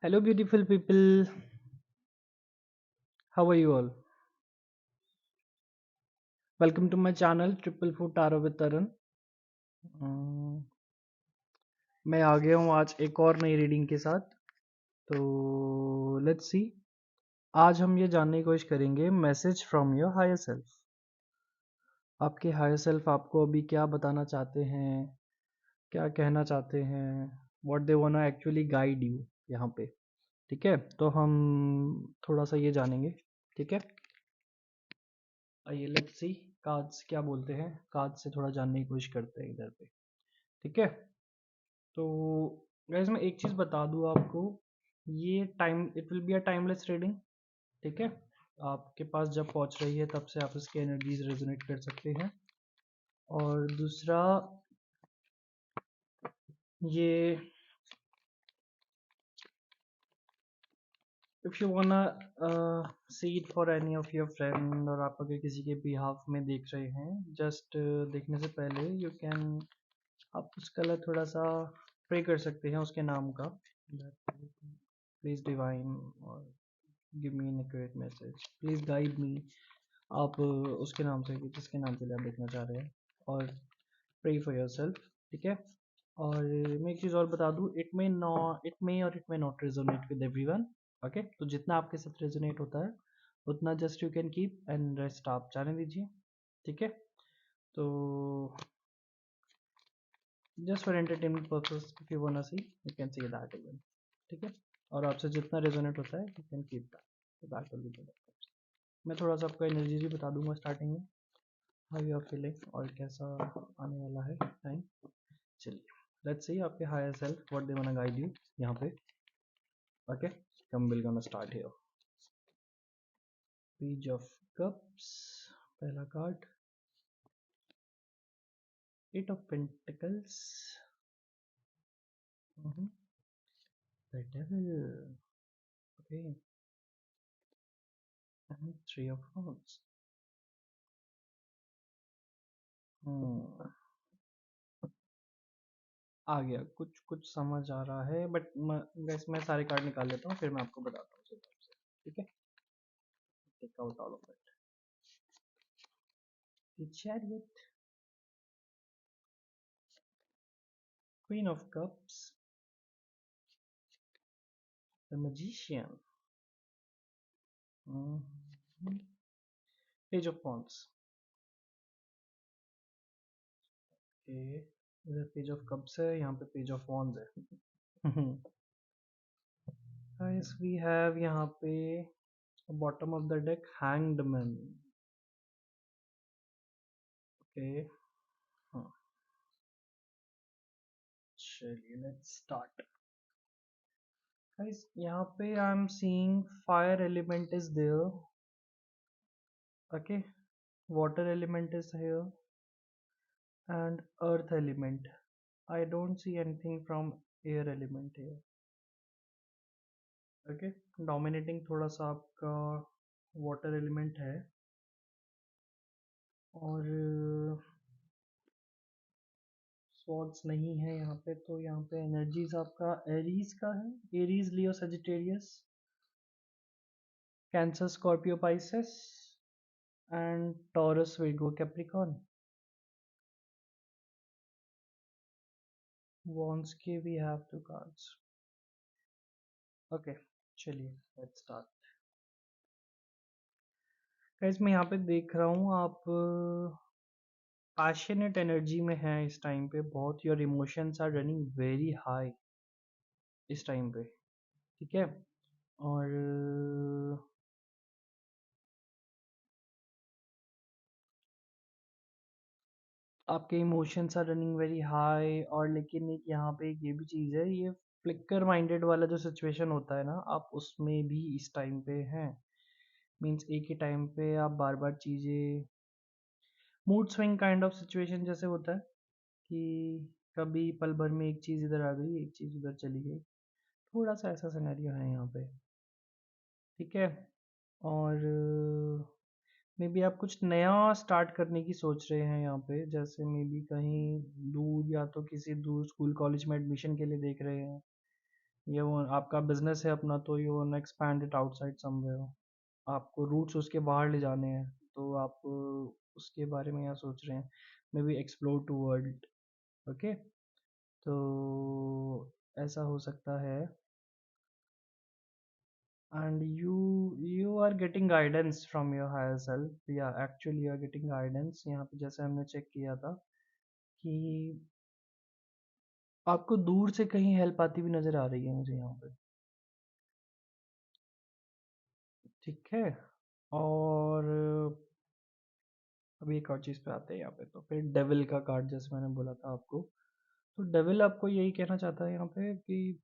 Hello, beautiful people. How are you all? Welcome to my channel Triple Four Tarot with Tarun. अम, मैं आ गया हूँ आज एक और नई रीडिंग के साथ। तो लेट्स सी। आज हम ये जानने की कोशिश करेंगे message from your higher self. आपके हायर सेल्फ आपको अभी क्या बताना चाहते हैं, क्या कहना चाहते हैं, what they want actually guide you यहाँ पे। ठीक है, तो हम थोड़ा सा ये जानेंगे। ठीक है, आइए लेट्स सी कार्ड्स क्या बोलते हैं। कार्ड्स से थोड़ा जानने की कोशिश करते हैं इधर पे। ठीक है, तो गाइस मैं एक चीज़ बता दूँ आपको, ये time it will be a timeless reading. ठीक है, आपके पास जब पहुंच रही है तब से आप इसके एनर्जीज रेजोनेट कर सकते हैं। और दूसरा, ये if you wanna see it for any of your friend, और आप अगर किसी के बिहाफ में देख रहे हैं, जस्ट देखने से पहले यू कैन, आप उसका थोड़ा सा प्रे कर सकते हैं उसके नाम का, प्लीज डिवाइन और give me an accurate message, please guide me. आप उसके नाम से, जिसके नाम के लिए आप देखना चाह रहे हैं, और प्रे फॉर योर सेल्फ। ठीक है, और मैं एक चीज़ और बता दूँ, it may not resonate with everyone. Okay, तो जितना आपके साथ रेजोनेट होता है उतना just you can keep and rest आप जाने दीजिए। ठीक है, तो just for entertainment purpose if you wanna see you can see that even. ठीक है, और आपसे जितना रेजोनेट होता है you can keep that will be good. मैं थोड़ा सा आपको एनर्जी भी बता दूंगा स्टार्टिंग में, हाउ यू आर फीलिंग और कैसा आने वाला है टाइम। चलिए लेट्स सी आपके higher self what they wanna guide you यहाँ पे। Okay, come will gonna start here. Page of cups, पहला card. Eight of pentacles, the devil, okay, and three of wands। आ गया, कुछ कुछ समझ आ रहा है, बट गैस मैं सारे कार्ड निकाल लेता हूँ फिर मैं आपको बताता हूँ उस हिसाब से। ठीक है, take out all of it. The chariot, queen of cups, the magician, page of wands। Okay, इधर पेज ऑफ कप्स है, यहाँ पे पेज ऑफ wands है। गाइस वी हैव यहाँ पे bottom of the deck hanged man. Okay, हाँ, चलिए let's start. Guys यहाँ पे I am seeing fire element is there. Okay, water element is here and earth element. I don't see anything from air element here. Okay, dominating थोड़ा सा आपका water element है, और swords नहीं है यहाँ पे, तो यहाँ पे energies आपका एरीज का है। Aries, Leo, Sagittarius, Cancer, Scorpio, Pisces and Taurus, Virgo, Capricorn. Once के we have two cards. Okay, चलिए लेट्स स्टार्ट। गाइस मैं यहाँ पे देख रहा हूँ आप पैशनेट एनर्जी में हैं इस टाइम पे बहुत। Your emotions are running very high इस टाइम पे। ठीक है, और आपके emotions are running very high, और लेकिन एक यहाँ पे एक ये भी चीज़ है, ये फ्लिकर माइंडेड वाला जो सिचुएशन होता है ना, आप उसमें भी इस टाइम पे हैं। मीन्स एक ही टाइम पे आप बार बार चीज़ें, mood swing kind of situation जैसे होता है कि कभी पल भर में एक चीज़ इधर आ गई, एक चीज़ उधर चली गई, थोड़ा सा ऐसा सिनेरियो है यहाँ पे। ठीक है, और मे बी आप कुछ नया स्टार्ट करने की सोच रहे हैं यहाँ पे, जैसे मे बी कहीं दूर, या तो किसी दूर स्कूल कॉलेज में एडमिशन के लिए देख रहे हैं, ये वो आपका बिजनेस है अपना, तो you want expand it outside somewhere, आपको रूट्स उसके बाहर ले जाने हैं, तो आप उसके बारे में यहाँ सोच रहे हैं, maybe explore to world. Okay, तो ऐसा हो सकता है। And you are getting guidance from your higher self, या actually you are getting guidance. यहाँ पे जैसे हमने चेक किया था कि आपको दूर से कहीं हेल्प आती हुई नज़र आ रही है मुझे यहाँ पे। ठीक है, और अभी एक और चीज़ पे आते हैं यहाँ पे, तो फिर डेविल का कार्ड जैसे मैंने बोला था आपको, तो डेविल आपको यही कहना चाहता है यहाँ पे कि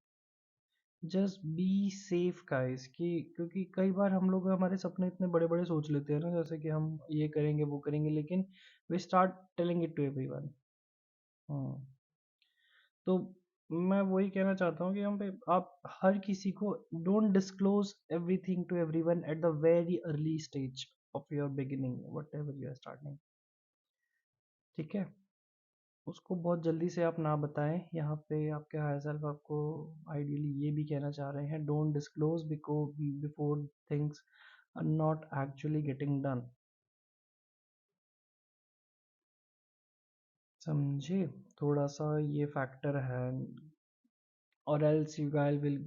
जस्ट बी सेफ गाइस, कि क्योंकि कई बार हम लोग हमारे सपने इतने बड़े बड़े सोच लेते हैं ना, जैसे कि हम ये करेंगे वो करेंगे, लेकिन we start telling it to everyone. तो मैं वही कहना चाहता हूँ कि हम पे आप हर किसी को don't disclose everything to everyone at the very early stage of your beginning whatever you are starting. ठीक है, उसको बहुत जल्दी से आप ना बताएं। यहाँ पे आपके हायर सेल्फ आपको आइडियली ये भी कहना चाह रहे हैं, don't disclose before things are not actually getting done. समझे, थोड़ा सा ये फैक्टर है, और else you guys will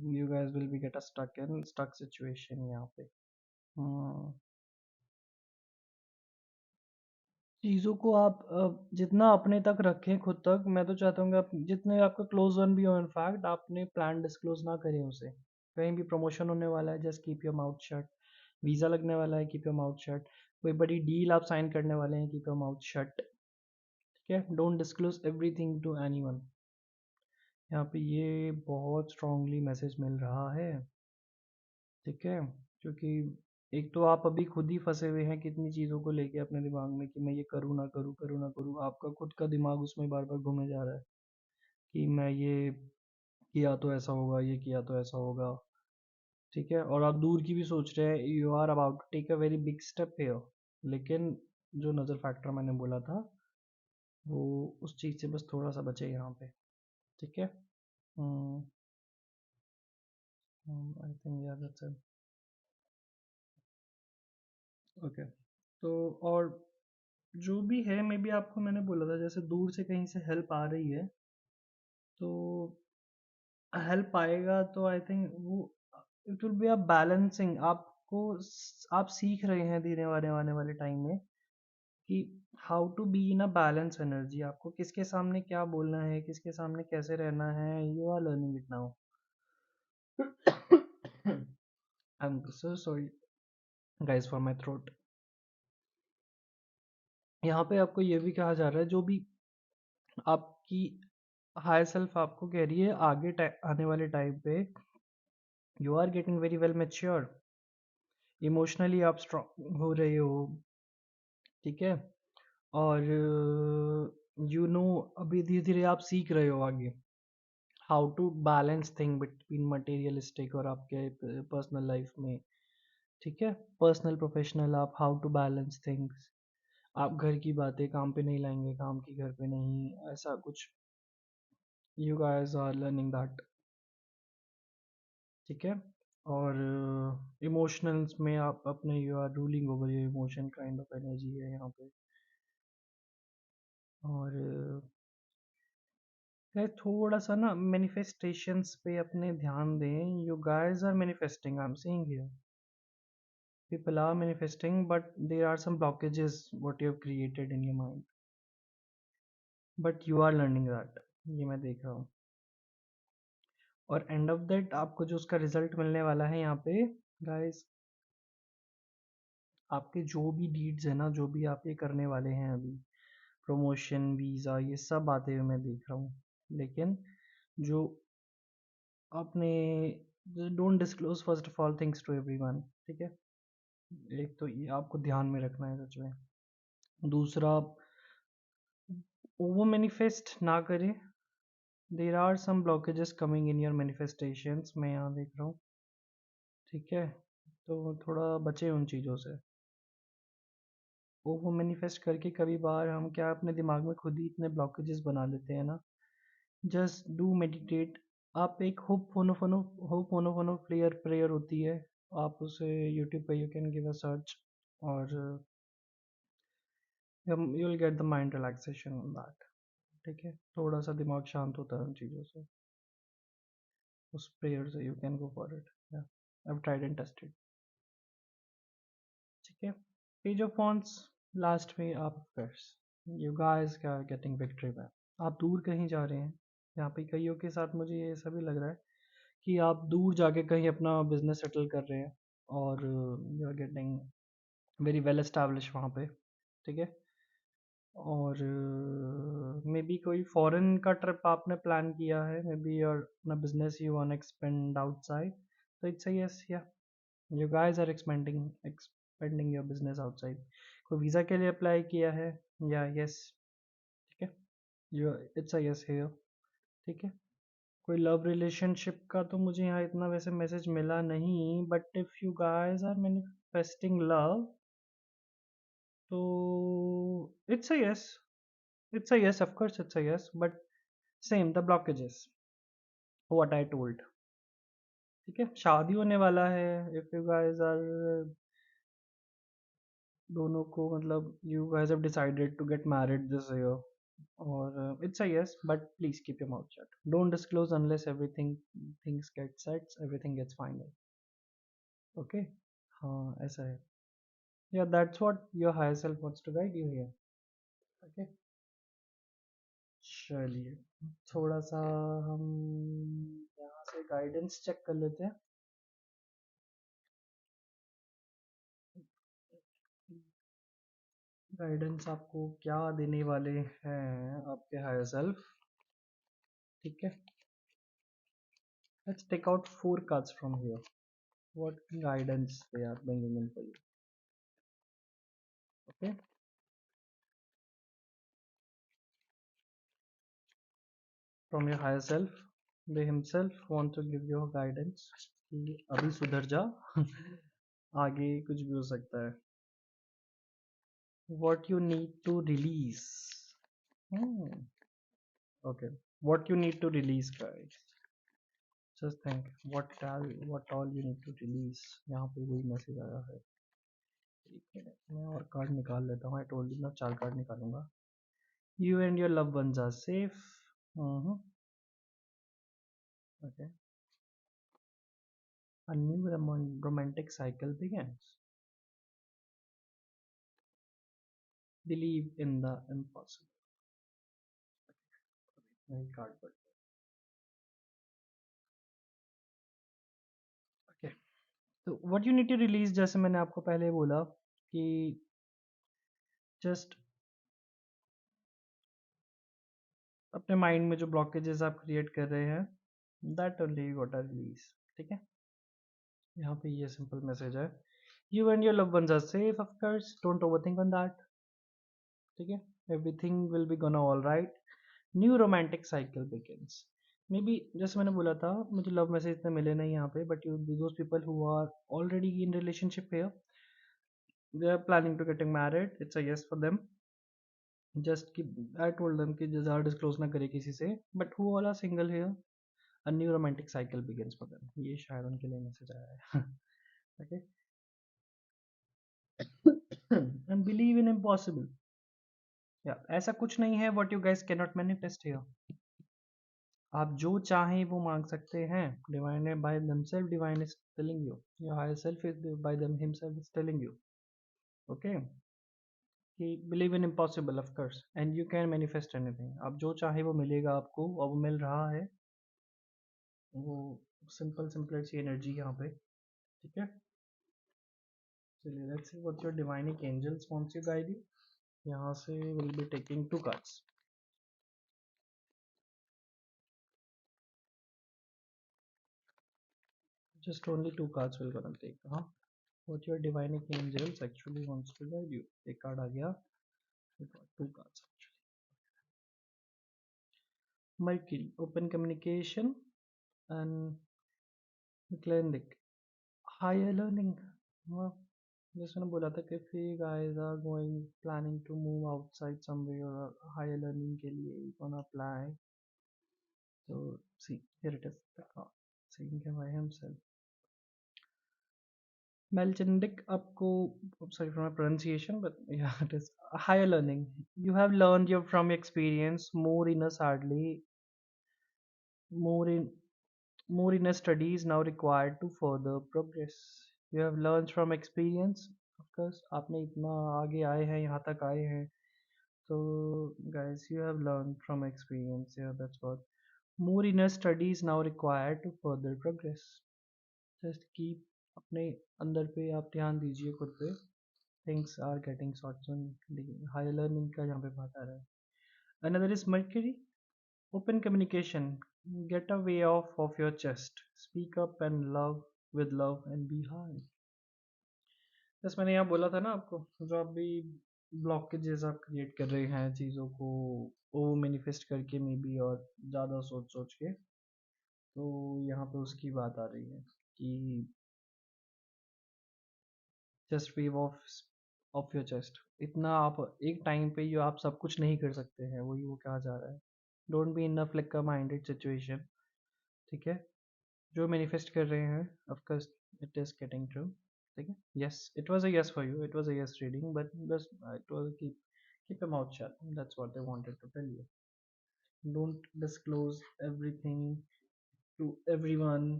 be get a stuck situation यहाँ पे। हाँ, चीज़ों को आप जितना अपने तक रखें खुद तक, मैं तो चाहता हूँ कि आप जितने आपके क्लोज वन भी हो, इनफैक्ट आपने प्लान डिस्क्लोज ना करें उसे। कहीं भी प्रमोशन होने वाला है, just keep your mouth shut. Visa लगने वाला है, कीप योर माउथ शट। कोई बड़ी डील आप साइन करने वाले हैं, कीप योर माउथ शट। ठीक है, don't disclose everything to anyone. यहाँ पे ये बहुत स्ट्रांगली मैसेज मिल रहा है। ठीक है, क्योंकि एक तो आप अभी खुद ही फंसे हुए हैं कितनी चीज़ों को लेके अपने दिमाग में, कि मैं ये करूँ ना करूँ, करूँ ना करूँ, आपका खुद का दिमाग उसमें बार बार घूमे जा रहा है कि मैं ये किया तो ऐसा होगा, ये किया तो ऐसा होगा। ठीक है, और आप दूर की भी सोच रहे हैं, you are about to take a very big step here, लेकिन जो नज़र फैक्टर मैंने बोला था, वो उस चीज़ से बस थोड़ा सा बचे यहाँ पे। ठीक है, आई थिंक यार दैट्स इट। ओके, तो और जो भी है, मे बी आपको मैंने बोला था जैसे दूर से कहीं से हेल्प आ रही है, तो हेल्प आएगा तो आई थिंक वो it will be a balancing. आप सीख रहे हैं धीरे आने वाले टाइम में कि how to be in a balance energy, आपको किसके सामने क्या बोलना है, किसके सामने कैसे रहना है, you are learning it now. I am so sorry guys for my throat. यहाँ पे आपको ये भी कहा जा रहा है, जो भी आपकी हायर सेल्फ आपको कह रही है, आगे आने वाले टाइम पे you are getting very well mature, emotionally आप स्ट्रांग हो रहे हो। ठीक है, और यू नो अभी धीरे धीरे आप सीख रहे हो आगे how to balance thing between materialistic और आपके पर्सनल लाइफ में। ठीक है, पर्सनल प्रोफेशनल आप हाउ टू बैलेंस थिंग्स। आप घर की बातें काम पे नहीं लाएंगे, काम की घर पे नहीं, ऐसा कुछ। You guys are learning that. ठीक है, और इमोशंस में आप अपने you are ruling over your emotion kind of energy है यहाँ पे। और थोड़ा सा ना मैनिफेस्टेशंस पे अपने ध्यान दें। You guys are manifesting, I am saying here, people are manifesting, but there are some blockages what you have created in your mind, but you are learning that, ये मैं देख रहा हूँ। और एंड ऑफ दैट आपको जो उसका result मिलने वाला है यहाँ पे गाइस, आपके जो भी डीड्स है ना, जो भी आप ये करने वाले हैं अभी, प्रमोशन, वीज़ा, ये सब आते हुए मैं देख रहा हूँ, लेकिन जो आपने don't disclose first of all things to everyone. ठीक है, एक तो ये आपको ध्यान में रखना है सच में। दूसरा, ओवर मैनिफेस्ट ना करें। There are some blockages coming in your manifestations, मैं यहाँ देख रहा हूँ। ठीक है, तो थोड़ा बचे उन चीज़ों से। ओवर मैनिफेस्ट करके कभी बार हम क्या अपने दिमाग में खुद ही इतने ब्लॉकेजेस बना लेते हैं ना। जस्ट डू मेडिटेट, आप एक होप फोनो प्रेयर प्रेयर होती है, आप उसे यूट्यूब पे you can give a search, और you will get the mind relaxation on that. ठीक है, थोड़ा सा दिमाग शांत होता है उन चीज़ों से, उस प्रेयर से you can go for it. I tried and tested. ठीक है, पेज ऑफ वॉन्ट्स लास्ट में आप of course you guys are getting victory map. आप दूर कहीं जा रहे हैं, यहाँ पे कईयों के साथ मुझे ये ऐसा भी लग रहा है कि आप दूर जाके कहीं अपना बिजनेस सेटल कर रहे हैं, और you are getting very well establish वहाँ पे। ठीक है, और मे बी कोई फॉरेन का ट्रिप आपने प्लान किया है, मे बी योर अपना business you want expand outside, तो इट्स अ यस, या you guys are expanding your business outside. कोई वीज़ा के लिए अप्लाई किया है, या यस। ठीक है, you it's a yes here. ठीक है, कोई लव रिलेशनशिप का तो मुझे यहाँ इतना वैसे मैसेज मिला नहीं, but if you guys are manifesting love, तो it's a yes, it's a yes, of course it's a yes, but same the blockages what I told. ठीक है, शादी होने वाला है, इफ यू गाइस आर दोनों को, मतलब you guys have decided to get married this year, और it's a yes, but please keep your mouth shut, don't disclose unless everything things get set, everything gets final. Okay, हाँ ऐसा है, yeah that's what your higher self wants to guide you here. Okay, चलिए थोड़ा सा हम यहाँ से guidance check कर लेते हैं। गाइडेंस आपको क्या देने वाले हैं आपके हायर सेल्फ। ठीक है, let's take out 4 cards from here, what guidance they are bringing in for you। okay, from your higher self, they himself want to give you guidance कि अभी सुधर जा आगे कुछ भी हो सकता है। what you need to release, okay, what you need to release guys, just think what all you need to release। यहाँ पे वही मैसेज आया है, एक मिनट मैं और कार्ड निकाल लेता हूँ, आई टोल्ड यू मैं 4 कार्ड निकालूंगा। You and your love ones are safe, okay, a new romantic cycle begins, believe in the impossible। नई कार्ड पर, ओके, तो what you need to release, जैसे मैंने आपको पहले बोला कि जस्ट अपने माइंड में जो ब्लॉकेजेस आप क्रिएट कर रहे हैं, that only you got release. ठीक है, यहाँ पे ये सिंपल मैसेज है, you and your love ones are safe, of course don't overthink on that. ठीक है, everything will be gonna all right, new romantic cycle begins. Maybe जैसे मैंने बोला था, मुझे लव मैसेज इतने मिले नहीं यहाँ पे, but you those people who are already in relationship here, they are planning to getting married, it's a yes for them. Just कि आई टोल्ड देम कि ज़्यादा डिस्क्लोज ना करे किसी से, but who all are single here, a new romantic cycle begins for them, ये शायद उनके लिए मैसेज आया है। Okay, and believe in impossible, या ऐसा कुछ नहीं है what you guys can not manifest here. आप जो चाहें वो मांग सकते हैं, डिवाइन है by themselves, divine is telling you, your higher self is by them himself is telling you. Okay, कि believe in impossible of course and you can manifest anything, आप जो चाहे वो मिलेगा आपको, और वो मिल रहा है, वो सिंपल सिंपल सी एनर्जी यहाँ पे। ठीक है, चलिए let's see what your divining angels wants you guide you. यहाँ से will be taking 2 cards, just only 2 cards will gonna take, हाँ, what your divining angels actually wants to guide you। एक card आ गया, 2 cards actually। Mercury, open communication and Glendic, higher learning। हाँ, जैसे मैंने बोला था कि if you guys are going planning to move outside somewhere or higher learning के लिए you gonna apply, So see, here it is, the card saying by himself. Melchizedek आपको, sorry for my pronunciation, but yeah, it is higher learning. You have learned your from experience, more inner sadly, more in more inner studies now required to further progress. You have learned from experience, of course. आपने इतना आगे आए हैं, यहाँ तक आए हैं. So guys, you have learned from experience. Yeah, that's what. More inner studies now required to further progress. Just keep अपने अंदर पे आप ध्यान दीजिए खुद पे. Things are getting sorted and higher learning का यहाँ पे बात आ रहा है. Another is Mercury. Open communication. Get a way off of your chest. Speak up and love with love and be hard. बस मैंने यहाँ बोला था ना आपको, जो आप भी ब्लॉकेजेस आप क्रिएट कर रहे हैं चीज़ों को वो मैनिफेस्ट करके मे बी और ज़्यादा सोच सोच के, तो यहाँ पे उसकी बात आ रही है कि just wave of your chest. इतना आप एक टाइम पे जो आप सब कुछ नहीं कर सकते हैं, वही वो कहा जा रहा है. Don't be in a flicker minded situation. ठीक है, जो मैनिफेस्ट कर रहे हैं of course it is getting true. ठीक है, yes it was a yes for you, it was a yes reading, but बस it was keep your mouth shut. That's what they wanted to tell you. Don't disclose everything to everyone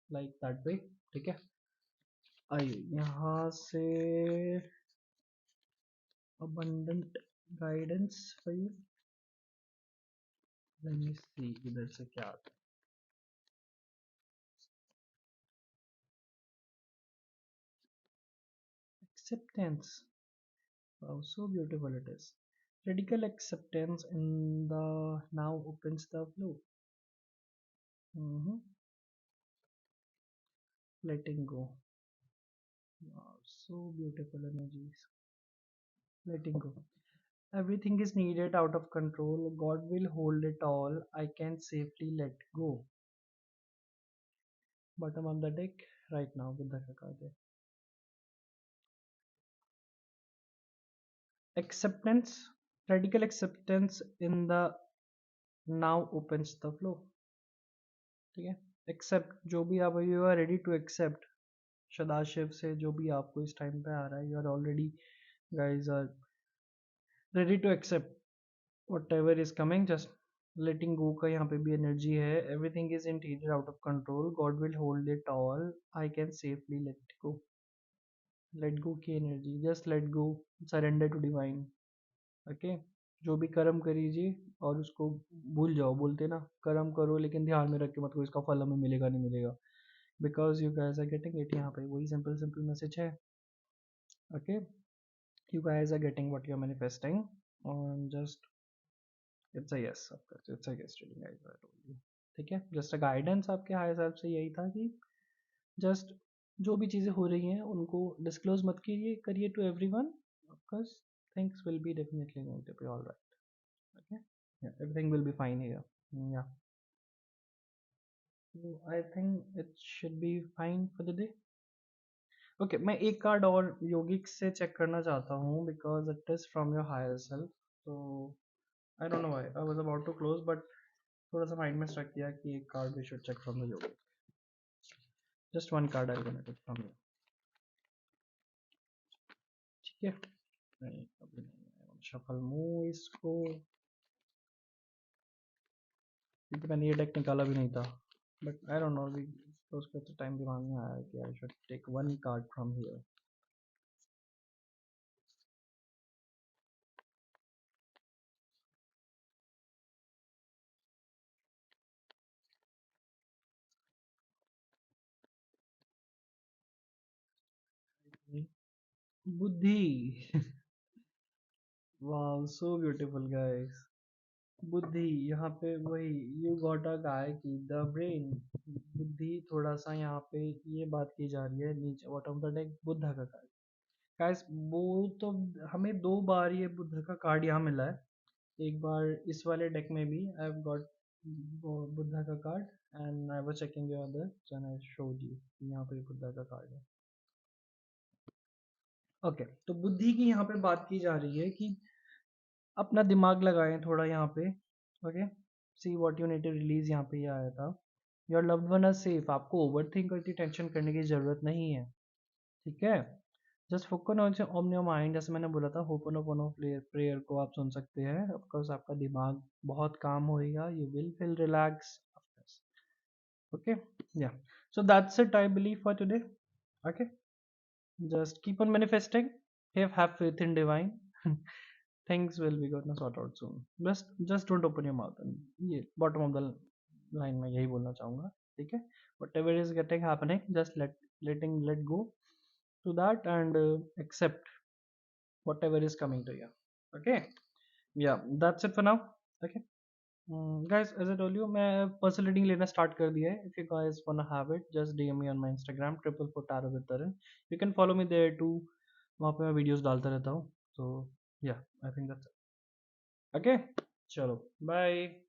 like that way. ठीक है, आइए यहाँ से abundant guidance for you. Let me see इधर से क्या आता है. Acceptance. Wow, so beautiful it is. Radical acceptance in the now opens the flow. Mhm. Letting go. Wow, so beautiful energies. Letting go. Everything is needed out of control. God will hold it all. I can safely let go. Bottom of the deck right now with the card. Acceptance. Radical acceptance in the now opens the flow. ठीक है, accept जो भी आप, you are ready to accept Sadashiv से जो भी आपको इस टाइम पे आ रहा है. You are already guys are ready to accept whatever is coming. Just letting go का यहाँ पे भी एनर्जी है. everything is interior out of control. God will hold it all. I can safely let go. let go की energy. just let go. surrender to divine. Okay, जो भी कर्म करीजिए और उसको भूल जाओ. बोलते ना, कर्म करो लेकिन ध्यान में रख के मत करो इसका फल हमें मिलेगा नहीं मिलेगा. Because you guys are getting it. यहाँ पे वही सिंपल सिंपल मैसेज है. Okay, you guys are getting what you are manifesting और just it's a yes. It's a yes reading guys, I told you. ठीक है, जस्ट अ गाइडेंस आपके higher self से यही था कि जस्ट जो भी चीज़ें हो रही हैं उनको डिस्क्लोज मत कीजिए करिए to everyone. Of course things will be definitely going to be alright. Okay, yeah, everything will be fine here. Yeah, so I think it should be fine for the day. Okay, मैं एक card और योगिक से check करना चाहता हूँ because it is from your higher self. So I don't know why I was about to close but थोड़ा सा mind में स्ट्रक किया कि एक card we should check from the yogic. Just one card I'm gonna take from you. ठीक है, नहीं अभी नहीं. शफल मूव इसको, क्योंकि मैंने ये डेक निकाला भी नहीं था. बट आई डोंट नो, तो उसके टाइम दिमाग में आया कि I should take one card from here. बुद्धि. Wow, so beautiful guys. बुद्धि यहाँ पे वही, यू गॉट अ गाय की द ब्रेन. बुद्धि थोड़ा सा यहाँ पे ये बात की जा रही है नीचे bottom of the deck Buddha का कार्ड. गाइस वो तो हमें दो बार ये बुद्धा का कार्ड यहाँ मिला है. एक बार इस वाले डेक में भी आई हैव गॉट बुद्धा का card and I was checking your other and I showed you यहाँ पे बुद्धा का कार्ड है. ओके, तो बुद्धि की यहाँ पे बात की जा रही है कि अपना दिमाग लगाएं थोड़ा यहाँ पे. Okay, see what you need to release, यहाँ पे ये आया था, your loved one are safe. आपको ओवर थिंक करके टेंशन करने की जरूरत नहीं है, ठीक है। Just focus on your mind, जैसे मैंने बोला था होपोनोपोनो प्रेयर को आप सुन सकते हैं। ऑफकोर्स आपका दिमाग बहुत काम होएगा, you will feel relax. Okay, yeah, so that's it I believe for today. Okay, just keep on manifesting, have faith in divine. Things will be gonna sort out soon. Just don't open your mouth, and ये bottom of the line में यही बोलना चाहूँगा, ठीक है। Whatever is getting happening, just let go to that, and accept whatever is coming to you. Okay, yeah, that's it for now. Okay, guys, as I told you, मैं personal reading लेना start कर दिया है। If you guys wanna have it, just DM me on my Instagram @444tarot with Tarun. You can follow me there too. वहाँ पे मैं videos डालता रहता हूँ। So yeah, I think that's it. Okay, चलो, bye.